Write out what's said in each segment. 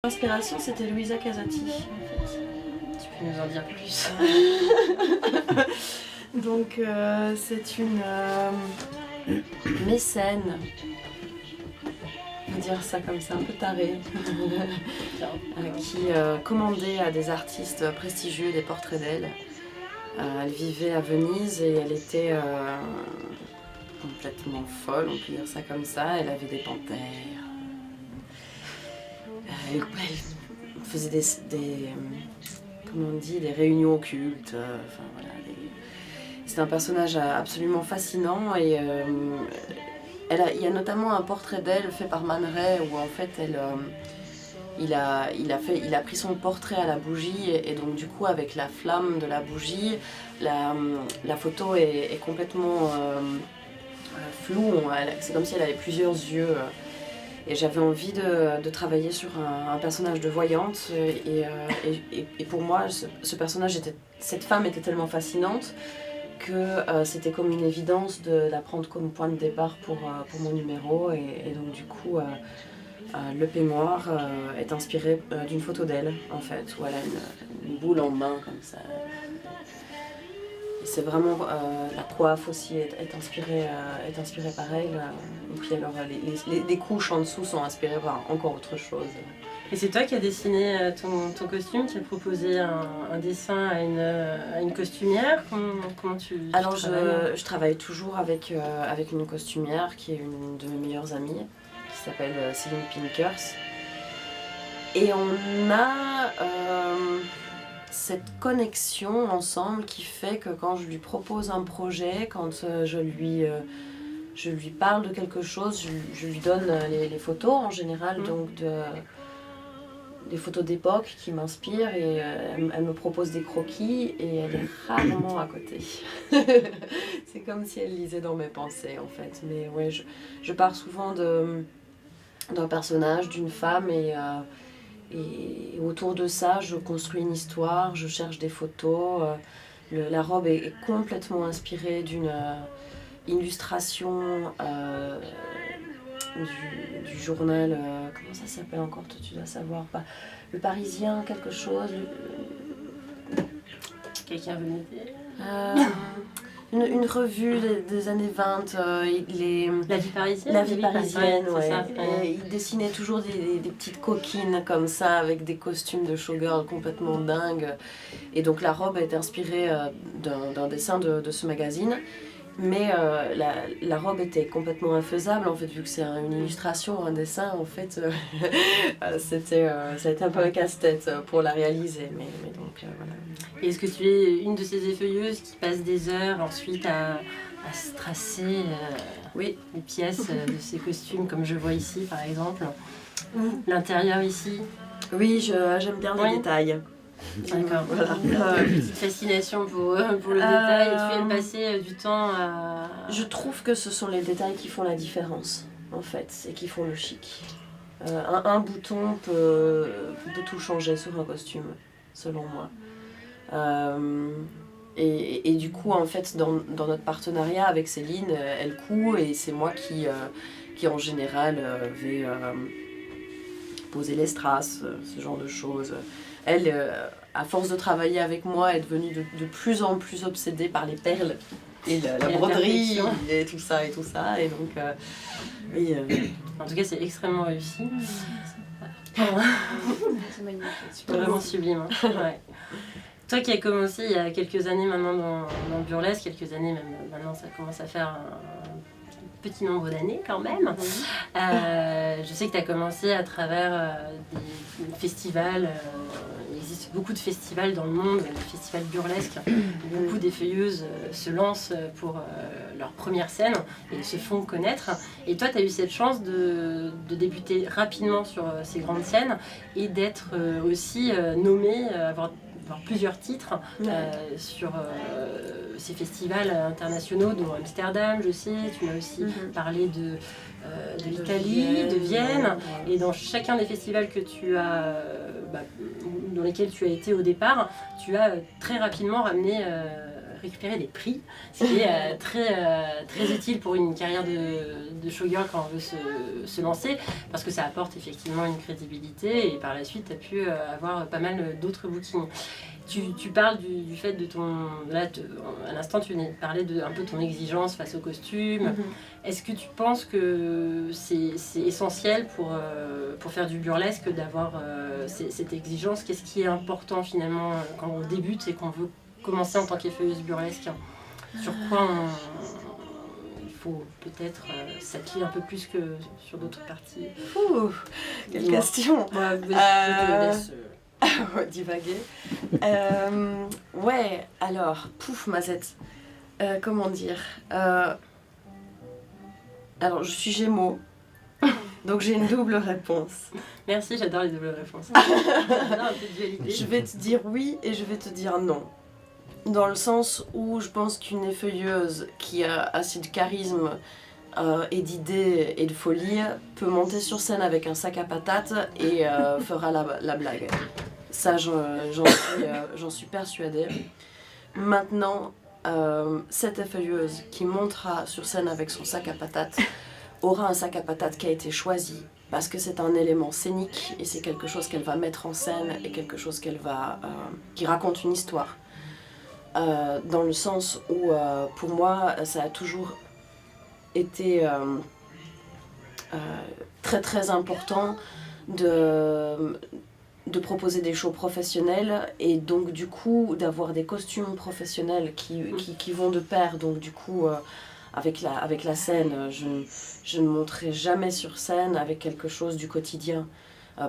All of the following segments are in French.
L'inspiration, c'était Louisa Casati, en fait. Tu peux nous en dire plus? Donc, c'est une mécène, on va dire ça comme ça, un peu tarée, qui commandait à des artistes prestigieux des portraits d'elle. Elle vivait à Venise et elle était complètement folle, on peut dire ça comme ça. Elle avait des panthères. Elle faisait comment on dit, des réunions occultes. Enfin, voilà, c'est un personnage absolument fascinant et il y a notamment un portrait d'elle fait par Man Ray où en fait il a pris son portrait à la bougie et donc du coup avec la flamme de la bougie, la photo est complètement floue. C'est comme si elle avait plusieurs yeux. Et j'avais envie de travailler sur un personnage de voyante et pour moi cette femme était tellement fascinante que c'était comme une évidence de la prendre comme point de départ pour mon numéro et donc du coup le peignoir est inspiré d'une photo d'elle en fait où elle a une boule en main comme ça. C'est vraiment la coiffe aussi est inspirée par elle. Et puis alors les couches en dessous sont inspirées par encore autre chose. Et c'est toi qui as dessiné ton costume, qui as proposé un dessin à une costumière. Comment tu alors je travaille toujours avec une costumière qui est une de mes meilleures amies, qui s'appelle Céline Pinkers. Et on a cette connexion ensemble qui fait que quand je lui propose un projet, quand je lui parle de quelque chose, je lui donne les photos en général, donc des photos d'époque qui m'inspirent et elle me propose des croquis et elle est rarement à côté. C'est comme si elle lisait dans mes pensées en fait. Mais ouais, je pars souvent d'un personnage, d'une femme et autour de ça, je construis une histoire, je cherche des photos. La robe est complètement inspirée d'une illustration du journal, comment ça s'appelle encore, tu dois savoir, pas Le Parisien, quelque chose. Quelqu'un veut m'aider? Une revue des années 20, La vie parisienne. La vie parisienne, ouais. Ça. Il dessinait toujours des petites coquines comme ça, avec des costumes de showgirl complètement dingues. Et donc la robe est inspirée d'un dessin de ce magazine. Mais la robe était complètement infaisable, en fait, vu que c'est une illustration, un dessin, en fait, ça a été un peu un casse-tête pour la réaliser. Mais donc, voilà. Et est-ce que tu es une de ces effeuilleuses qui passe des heures ensuite à se tracer les pièces de ces costumes, comme je vois ici, par exemple, l'intérieur ici? Oui, j'aime bien les détails. D'accord, voilà. Petite fascination pour le détail. Et tu aimes passer du temps à... Je trouve que ce sont les détails qui font la différence, en fait, et qui font le chic. Un bouton peut tout changer sur un costume, selon moi. Et du coup, en fait, dans notre partenariat avec Céline, elle coud et c'est moi qui en général, vais poser les strass, ce genre de choses. Elle, à force de travailler avec moi, est devenue de plus en plus obsédée par les perles et la broderie et tout ça. Et donc, oui. En tout cas, c'est extrêmement réussi. C'est magnifique. C'est vraiment sublime. Hein. Ouais. Toi qui as commencé il y a quelques années maintenant dans Burlesque, quelques années même maintenant, ça commence à faire un petit nombre d'années quand même. Je sais que tu as commencé à travers des festivals. Il existe beaucoup de festivals dans le monde, des festivals burlesques. Beaucoup d'effeuilleuses se lancent pour leur première scène et se font connaître. Et toi, tu as eu cette chance de débuter rapidement sur ces grandes scènes et d'être aussi nommée, avoir plusieurs titres sur ces festivals internationaux, dont Amsterdam, je sais. Tu m'as aussi parlé de l'Italie, de Vienne. Et dans chacun des festivals que tu as, dans lesquels tu as été au départ, tu as très rapidement ramené récupérer des prix, ce qui est très utile pour une carrière de showgirl quand on veut se lancer, parce que ça apporte effectivement une crédibilité, et par la suite, tu as pu avoir pas mal d'autres bookings. Tu parles du fait de ton... Là, à l'instant, tu venais de parler un peu ton exigence face au costume. Est-ce que tu penses que c'est essentiel pour faire du burlesque d'avoir cette exigence? Qu'est-ce qui est important finalement quand on débute et qu'on veut commencer en tant qu'effeuilleuse burlesque? Sur quoi il faut peut-être s'atteler un peu plus que sur d'autres parties? Ouh, quelle question! Ouais, je te laisse... divaguer. Ouais, alors, Mazette. Comment dire alors, je suis Gémeaux, donc j'ai une double réponse. Merci, j'adore les doubles réponses. J'adore un peu de dualité. Je vais te dire oui et je vais te dire non. Dans le sens où je pense qu'une effeuilleuse qui a assez de charisme et d'idées et de folie peut monter sur scène avec un sac à patates et fera la blague. Ça, j'en suis persuadée. Maintenant, cette effeuilleuse qui montera sur scène avec son sac à patates aura un sac à patates qui a été choisi parce que c'est un élément scénique et c'est quelque chose qu'elle va mettre en scène et quelque chose qui raconte une histoire. Dans le sens où, pour moi, ça a toujours été très très important de proposer des shows professionnels et donc du coup d'avoir des costumes professionnels qui vont de pair. Donc du coup avec la scène, je ne monterai jamais sur scène avec quelque chose du quotidien.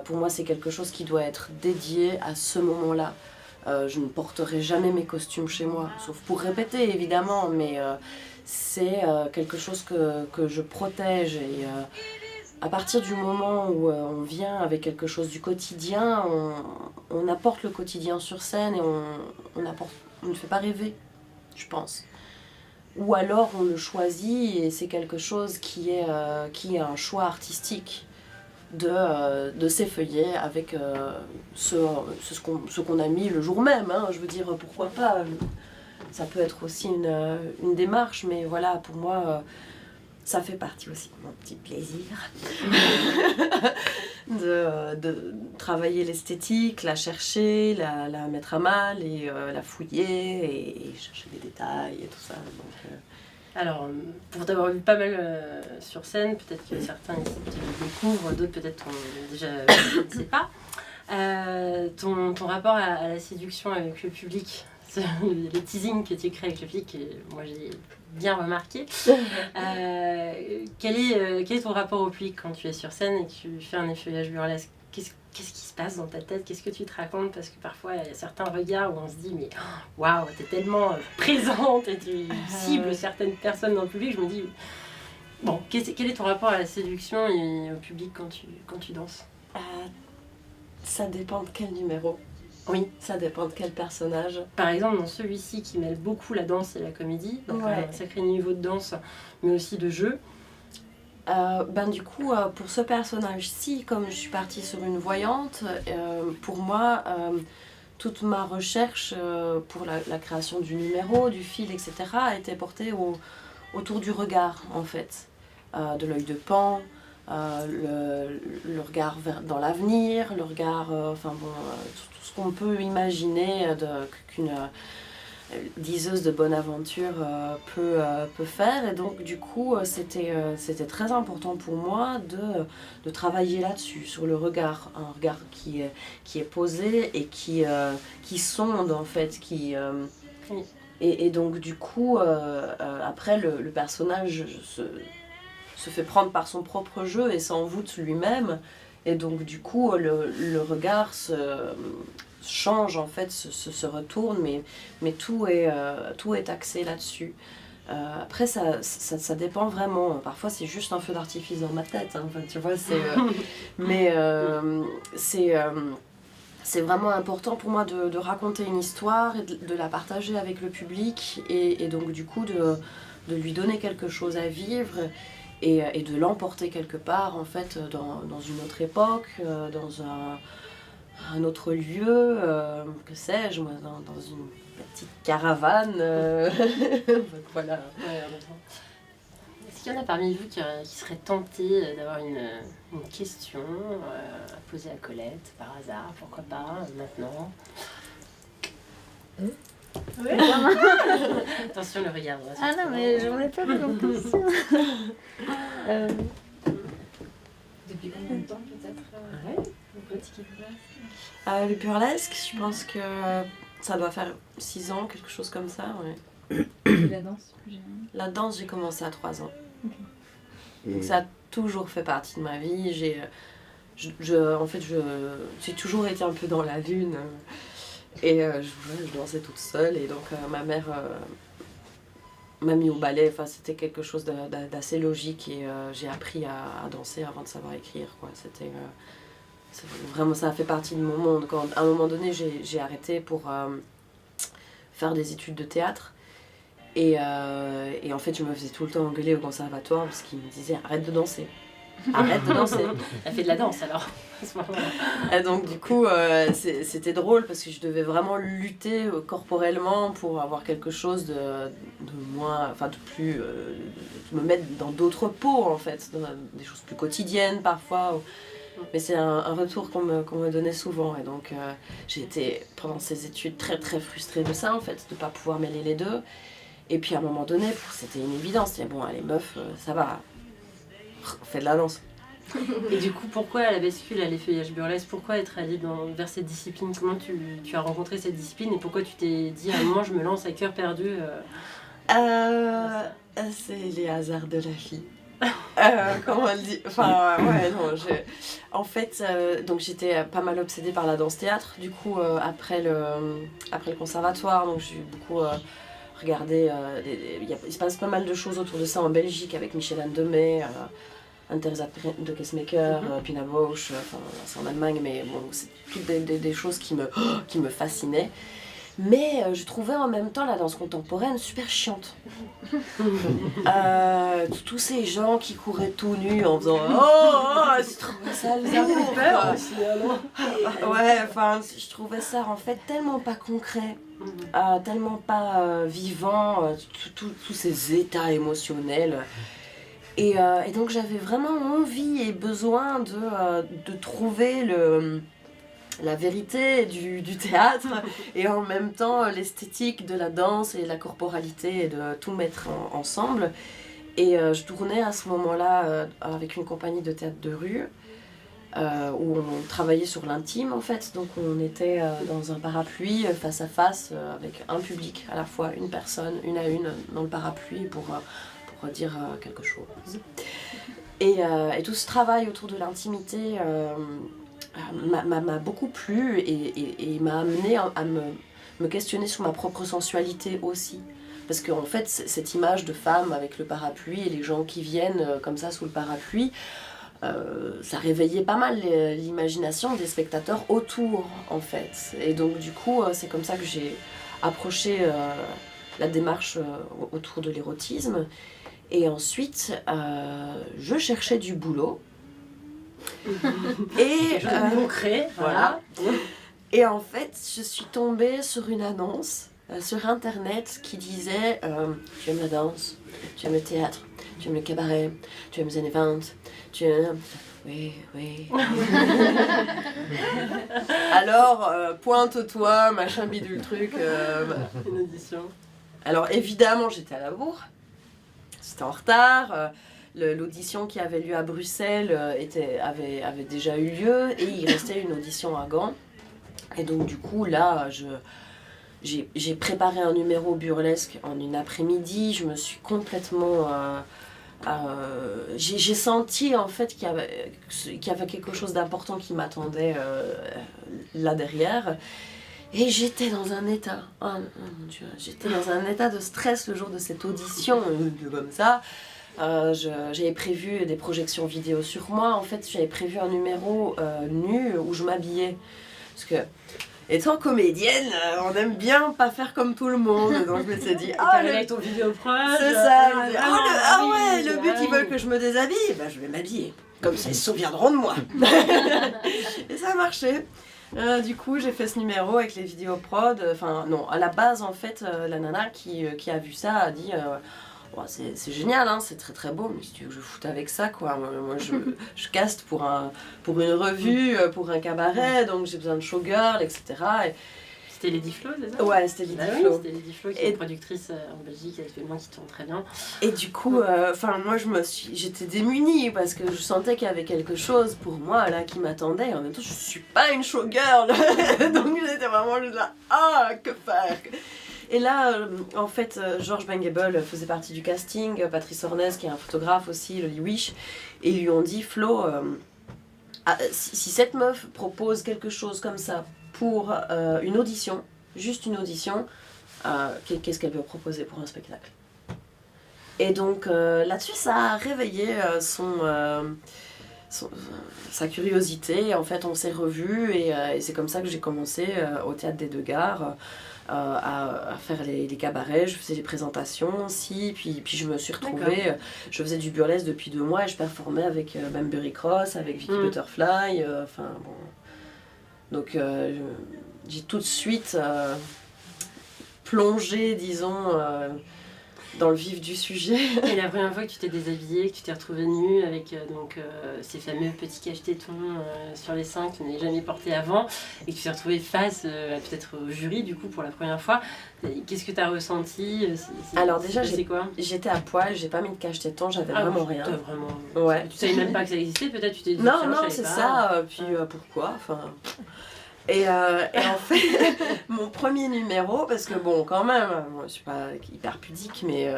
Pour moi c'est quelque chose qui doit être dédié à ce moment-là. Je ne porterai jamais mes costumes chez moi, sauf pour répéter évidemment, mais c'est quelque chose que je protège et à partir du moment où on vient avec quelque chose du quotidien, on apporte le quotidien sur scène et on ne fait pas rêver, je pense. Ou alors on le choisit et c'est quelque chose qui est un choix artistique de s'effeuiller avec ce qu'on a mis le jour même. Hein. Je veux dire, pourquoi pas, ça peut être aussi une démarche, mais voilà, pour moi... ça fait partie aussi de mon petit plaisir de travailler l'esthétique, la chercher, la mettre à mal et la fouiller et chercher des détails et tout ça. Donc, Alors, pour t'avoir vu pas mal sur scène, peut-être que certains ici te découvrent, d'autres peut-être t'ont déjà je ne sais pas. Ton rapport à la séduction avec le public, les teasings que tu crées avec le public, moi j'ai bien remarqué. Quel est ton rapport au public quand tu es sur scène et que tu fais un effeuillage burlesque? Qu'est-ce qui se passe dans ta tête? Qu'est-ce que tu te racontes? Parce que parfois il y a certains regards où on se dit mais waouh, t'es tellement présente et tu cibles certaines personnes dans le public. Je me dis bon, quel est ton rapport à la séduction et au public quand tu danses? Ça dépend de quel numéro. Oui. Ça dépend de quel personnage. Par exemple, dans celui-ci qui mêle beaucoup la danse et la comédie, donc un sacré niveau de danse, mais aussi de jeu. Du coup, pour ce personnage-ci, comme je suis partie sur une voyante, pour moi, toute ma recherche pour la création du numéro, du fil, etc., a été portée autour du regard, en fait. De l'œil de Pan, le regard dans l'avenir, le regard, tout ce qu'on peut imaginer qu'une diseuse de bonne aventure peut faire. Et donc du coup c'était très important pour moi de travailler là-dessus, sur le regard, un regard qui est posé et qui sonde en fait, et donc du coup après le personnage se fait prendre par son propre jeu et s'envoûte lui-même, et donc du coup le regard change en fait, se retourne, mais tout est axé là-dessus. Après ça dépend vraiment, parfois c'est juste un feu d'artifice dans ma tête, hein. Enfin, tu vois, mais c'est vraiment important pour moi de raconter une histoire et de la partager avec le public, et donc du coup de lui donner quelque chose à vivre et de l'emporter quelque part en fait dans une autre époque, dans un autre lieu, que sais-je, moi, dans une petite caravane. Donc, voilà. Ouais, est-ce qu'il y en a parmi vous qui seraient tentés d'avoir une question à poser à Colette, par hasard, pourquoi pas, maintenant? Oui. Attention le regard. Ah non, mais j'en ai pas besoin de question. Depuis combien de temps peut-être vous pratiquez le burlesque? Le burlesque, je pense que ça doit faire 6 ans, quelque chose comme ça. Ouais. Et la danse plus généralement? La danse, j'ai commencé à 3 ans. Ok. Donc ça a toujours fait partie de ma vie. En fait, j'ai toujours été un peu dans la lune. Et je dansais toute seule. Et donc ma mère m'a mis au ballet. Enfin, c'était quelque chose d'assez logique. Et j'ai appris à danser avant de savoir écrire, quoi. Vraiment, ça a fait partie de mon monde. Quand, à un moment donné, j'ai arrêté pour faire des études de théâtre. Et en fait, je me faisais tout le temps engueuler au conservatoire parce qu'ils me disaient arrête de danser. Arrête de danser. Elle fait de la danse alors, à ce moment-là. Et donc, du coup, c'était drôle parce que je devais vraiment lutter corporellement pour avoir quelque chose de moins. Enfin, de plus. De me mettre dans d'autres peaux en fait, dans des choses plus quotidiennes parfois. Mais c'est un retour qu'on me donnait souvent. Et donc, j'ai été pendant ces études très très frustrée de ça en fait, de ne pas pouvoir mêler les deux. Et puis à un moment donné, c'était une évidence. C'était bon, allez meuf, ça va, fais de la danse. Et du coup, pourquoi la bascule à l'effeuillage burlesque? Pourquoi être allée vers cette discipline? Comment tu as rencontré cette discipline et pourquoi tu t'es dit à un moment je me lance à cœur perdu C'est les hasards de la vie. Comment on le dit? Enfin, ouais, non, en fait, donc j'étais pas mal obsédée par la danse-théâtre. Du coup, après le conservatoire, donc j'ai beaucoup regardé. Il se passe pas mal de choses autour de ça en Belgique avec Michel-Anne Demey, Anne-Thérèse de Kessmaker, Pina Bausch, enfin, c'est en Allemagne, mais bon, c'est toutes des choses qui me fascinaient. Mais je trouvais en même temps la danse contemporaine super chiante. Tous ces gens qui couraient tout nus en faisant je trouvais ça lourd. peur aussi, alors. Ouais, enfin, je trouvais ça en fait tellement pas concret, tellement pas vivant, tous ces états émotionnels. Et donc j'avais vraiment envie et besoin de trouver la vérité du théâtre et en même temps l'esthétique de la danse et la corporalité et de tout mettre ensemble. Et je tournais à ce moment-là avec une compagnie de théâtre de rue où on travaillait sur l'intime en fait. Donc on était dans un parapluie face à face avec un public à la fois, une personne, une à une dans le parapluie pour dire quelque chose. Et tout ce travail autour de l'intimité m'a beaucoup plu et m'a amené à me questionner sur ma propre sensualité aussi. Parce qu'en fait, cette image de femme avec le parapluie et les gens qui viennent comme ça sous le parapluie, ça réveillait pas mal l'imagination des spectateurs autour, en fait. Et donc, du coup, c'est comme ça que j'ai approché la démarche autour de l'érotisme. Et ensuite, je cherchais du boulot. Et concret, voilà. Et en fait, je suis tombée sur une annonce sur internet qui disait tu aimes la danse, tu aimes le théâtre, tu aimes le cabaret, tu aimes les années 20, tu aimes... Oui. Alors, pointe-toi, machin bidule truc. Une audition. Alors évidemment, j'étais à la bourre. J'étais en retard. L'audition qui avait lieu à Bruxelles avait déjà eu lieu et il restait une audition à Gand. Et donc du coup là, j'ai préparé un numéro burlesque en une après-midi. Je me suis complètement... j'ai senti en fait qu'il y avait quelque chose d'important qui m'attendait là derrière. Et j'étais dans un état, oh mon Dieu, j'étais dans un état de stress le jour de cette audition, comme ça. J'avais prévu des projections vidéo sur moi. En fait, j'avais prévu un numéro nu où je m'habillais. Parce que, étant comédienne, on aime bien pas faire comme tout le monde. Donc je me suis dit, avec ton vidéoproche. C'est ça. Le but, ils veulent que je me déshabille. Ben, je vais m'habiller. Comme ça, ils se souviendront de moi. Et ça a marché. Du coup, j'ai fait ce numéro avec les vidéos prod. Enfin, non, à la base, en fait, la nana qui a vu ça a dit oh, c'est génial, hein, c'est très très beau, mais si tu veux que je foute avec ça, quoi. Moi je caste pour une revue, pour un cabaret, donc j'ai besoin de showgirl, etc. Et C'était Lady Flo, c'est ça? ouais, c'était Lady Bah Flo. oui, c'était Lady Flo qui est une productrice en Belgique actuellement qui tourne très bien. Et du coup, moi j'étais démunie parce que je sentais qu'il y avait quelque chose pour moi là qui m'attendait. En même temps, je suis pas une showgirl, donc j'étais vraiment juste là, que faire? Et là, en fait, Georges Bengebel faisait partie du casting, Patrice Ornez qui est un photographe aussi, Loli Wish, et ils lui ont dit Flo, si cette meuf propose quelque chose comme ça pour une audition, juste une audition, qu'est-ce qu'elle peut proposer pour un spectacle? Et donc là-dessus, ça a réveillé sa curiosité. En fait, on s'est revus et c'est comme ça que j'ai commencé au Théâtre des Deux Gares à faire les cabarets. Je faisais les présentations aussi, puis je me suis retrouvée, je faisais du burlesque depuis 2 mois et je performais avec Banbury Cross, avec Vicky Butterfly, enfin bon. Donc j'ai tout de suite plongé, disons, dans le vif du sujet. Et la première fois que tu t'es déshabillée, que tu t'es retrouvée nue avec ces fameux petits cache-tétons sur les seins que tu n'avais jamais portés avant, et que tu t'es retrouvée face peut-être au jury du coup pour la première fois, qu'est-ce que tu as ressenti? Alors déjà, c'est quoi? J'étais à poil, j'ai pas mis de cache-téton, j'avais vraiment rien. Vraiment... Ouais. Tu savais même pas que ça existait, peut-être tu t'es dit non, c'est ça, puis pourquoi, enfin... Et en fait, mon premier numéro, parce que bon, quand même, moi, je suis pas hyper pudique, mais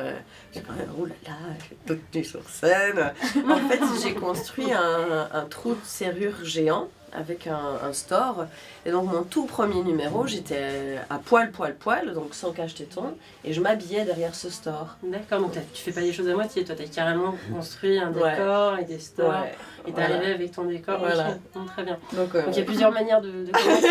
j'ai quand même, oh là là, j'ai toute nue sur scène. En fait, j'ai construit un trou de serrure géant avec un store. Et donc, mon tout premier numéro, j'étais à poil, donc sans cache-téton, et je m'habillais derrière ce store. D'accord, donc tu fais pas les choses à moitié, toi, t'as carrément construit un décor et des stores. Ouais. Et t'es arrivé avec ton décor, voilà. Okay. Donc, très bien. Donc il y a plusieurs manières de commencer.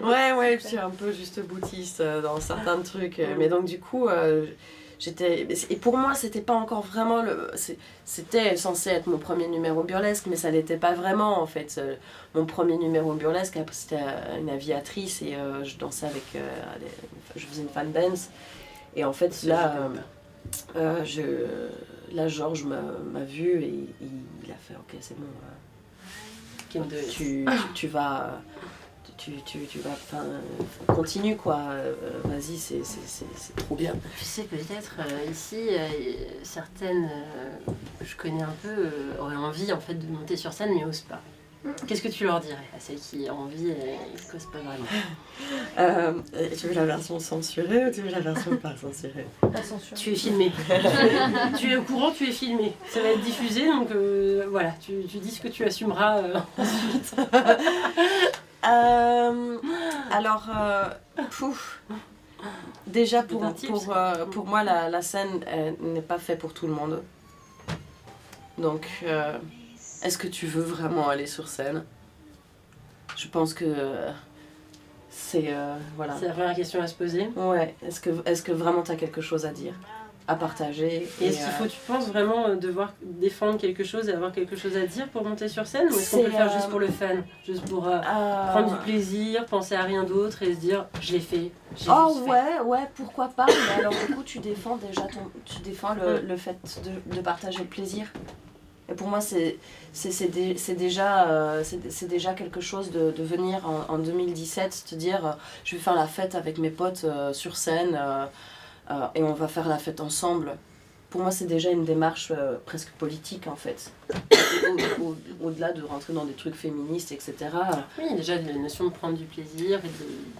Ouais, je suis un peu juste boutiste dans certains trucs. Mais donc du coup, et pour moi, c'était pas encore vraiment c'était censé être mon premier numéro burlesque, mais ça l'était pas vraiment en fait. Mon premier numéro burlesque, c'était une aviatrice et je dansais avec... je faisais une fan dance. Et en fait, là... Georges m'a vu et il a fait ok, c'est bon, tu vas continue quoi, vas-y, c'est trop bien. Tu sais, peut-être ici certaines je connais un peu auraient envie en fait de monter sur scène mais osent pas. Qu'est-ce que tu leur dirais à celles qui ont envie et qui n'osent pas vraiment? Tu veux la version censurée ou tu veux la version pas censurée? Pas censurée. Tu es filmé. Tu es au courant, tu es filmé. Ça va être diffusé, donc voilà, tu dis ce que tu assumeras ensuite. Alors, déjà pour moi la scène n'est pas faite pour tout le monde. Donc... est-ce que tu veux vraiment aller sur scène? Je pense que c'est... voilà. C'est la première question à se poser. Ouais, est-ce que vraiment tu as quelque chose à dire, à partager? Et est-ce qu'il faut, tu penses, vraiment devoir défendre quelque chose et avoir quelque chose à dire pour monter sur scène? Ou est-ce qu'on peut le faire juste pour le fun? Juste pour prendre du plaisir, penser à rien d'autre et se dire « je l'ai fait, j'ai juste fait ». Ouais, pourquoi pas? Mais alors du coup, tu défends déjà le fait de partager le plaisir. Et pour moi, c'est déjà quelque chose de venir en 2017, te dire je vais faire la fête avec mes potes sur scène et on va faire la fête ensemble. Pour moi, c'est déjà une démarche presque politique en fait. Au-delà de rentrer dans des trucs féministes, etc. Oui, déjà la notion de prendre du plaisir et de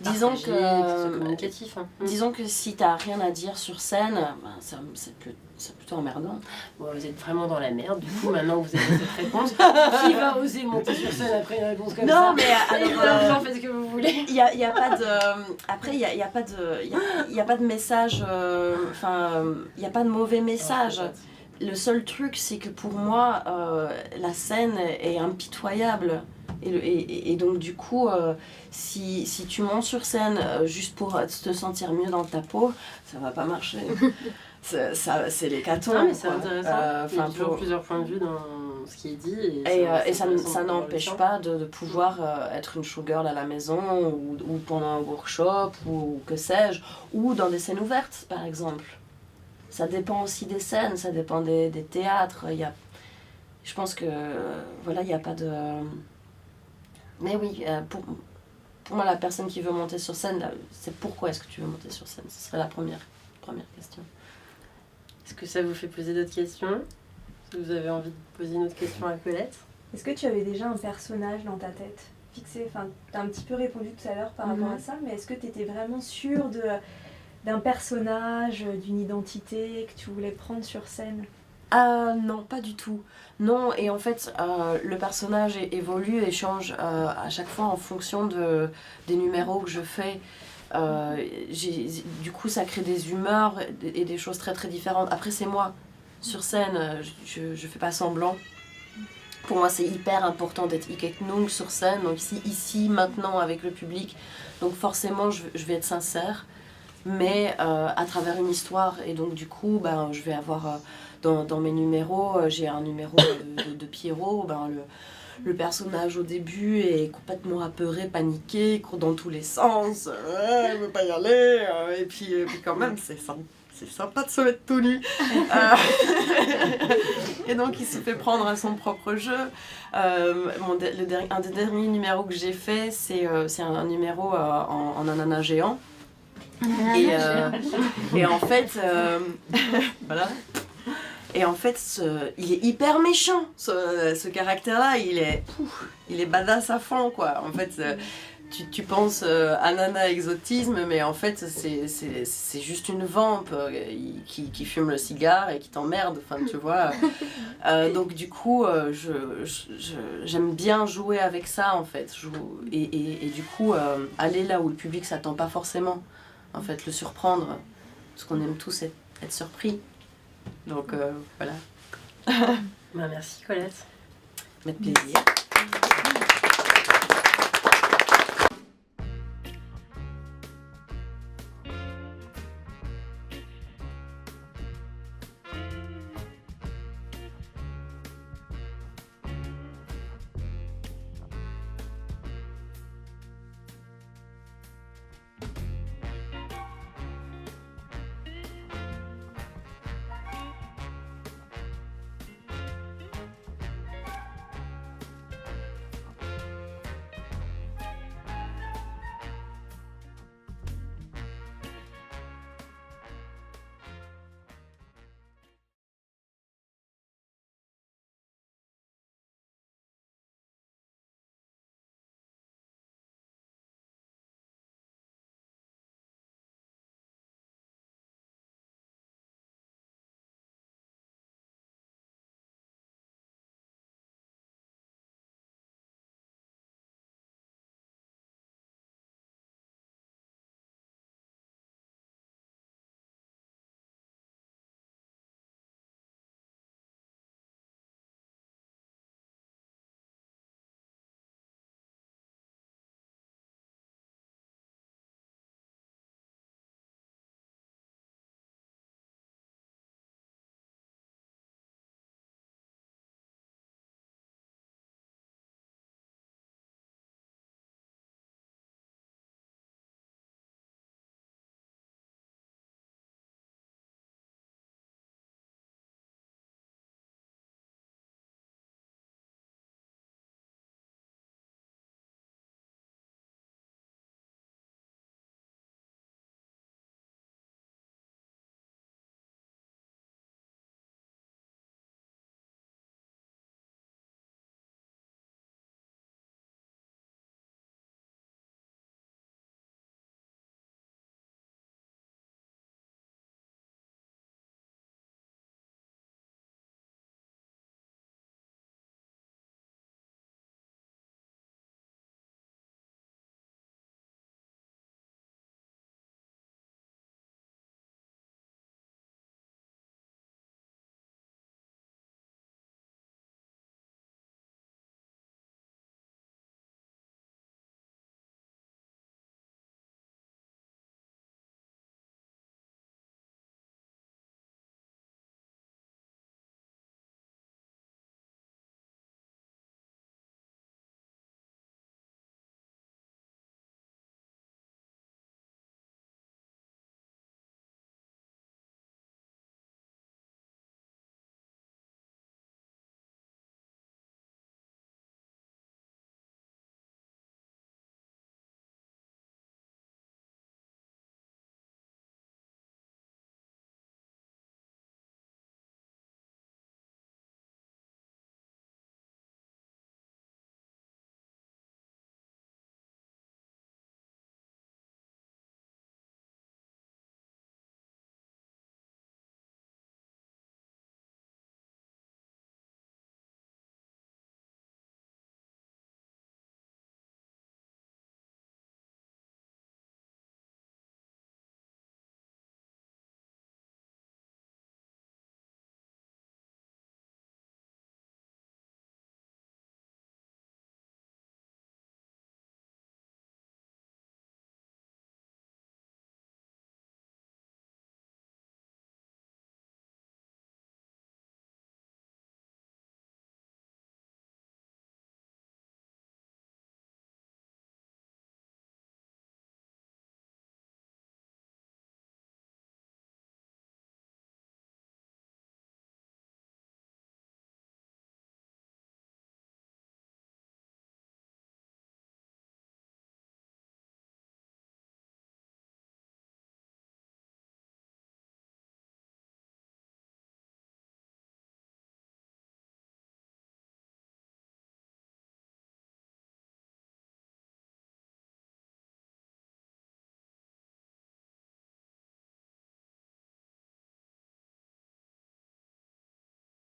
partager, disons et que ce soit communicatif. Hein. Disons que si t'as rien à dire sur scène, c'est plutôt emmerdant. Bon, vous êtes vraiment dans la merde, du coup, maintenant que vous avez cette réponse, qui va oser monter sur scène après une réponse comme ça? Non, mais alors, faites ce que vous voulez. Il y a pas de... Après, il y a pas de message... Enfin, il n'y a pas de mauvais message. Le seul truc, c'est que pour moi, la scène est impitoyable. Et donc, du coup, si tu montes sur scène juste pour te sentir mieux dans ta peau, ça va pas marcher. c'est l'hécatombe. Non, mais c'est quoi. intéressant. Il y a Enfin, toujours plusieurs points de vue dans ce qui est dit. Et ça intéressant n'empêche pas de pouvoir être une showgirl à la maison ou pendant un workshop ou que sais-je, ou dans des scènes ouvertes par exemple. Ça dépend aussi des scènes, ça dépend des théâtres. Je pense que voilà, il n'y a pas de... Mais oui, pour moi la personne qui veut monter sur scène, là, c'est pourquoi est-ce que tu veux monter sur scène? Ce serait la première question. Est-ce que ça vous fait poser d'autres questions? Est-ce que vous avez envie de poser une autre question à Colette? Est-ce que tu avais déjà un personnage dans ta tête fixé? Enfin, tu as un petit peu répondu tout à l'heure par rapport à ça, mais est-ce que tu étais vraiment sûre d'un personnage, d'une identité que tu voulais prendre sur scène? Non, pas du tout. Non, et en fait, le personnage évolue et change à chaque fois en fonction des numéros que je fais. Du coup, ça crée des humeurs et des choses très très différentes. Après, c'est moi. Sur scène, je fais pas semblant. Pour moi, c'est hyper important d'être ikeknung sur scène, donc ici, maintenant, avec le public. Donc forcément, je vais être sincère, mais à travers une histoire. Et donc du coup, je vais avoir... Dans mes numéros, j'ai un numéro de Pierrot. Le personnage au début est complètement apeuré, paniqué, il court dans tous les sens. Il veut pas y aller. Et puis quand même, c'est sympa de se mettre tout nu. Et donc il se fait prendre à son propre jeu. Un des derniers numéros que j'ai fait, c'est un numéro en ananas géant. Et en fait, voilà. Et en fait, il est hyper méchant, ce caractère-là. Il est badass à fond, quoi. En fait, tu penses ananas exotisme, mais en fait, c'est juste une vampe qui fume le cigare et qui t'emmerde, enfin, tu vois. Donc, du coup, j'aime bien jouer avec ça, en fait. Et du coup, aller là où le public s'attend pas forcément. En fait, le surprendre. Parce qu'on aime tous être surpris. Donc voilà. Merci Colette. Avec plaisir.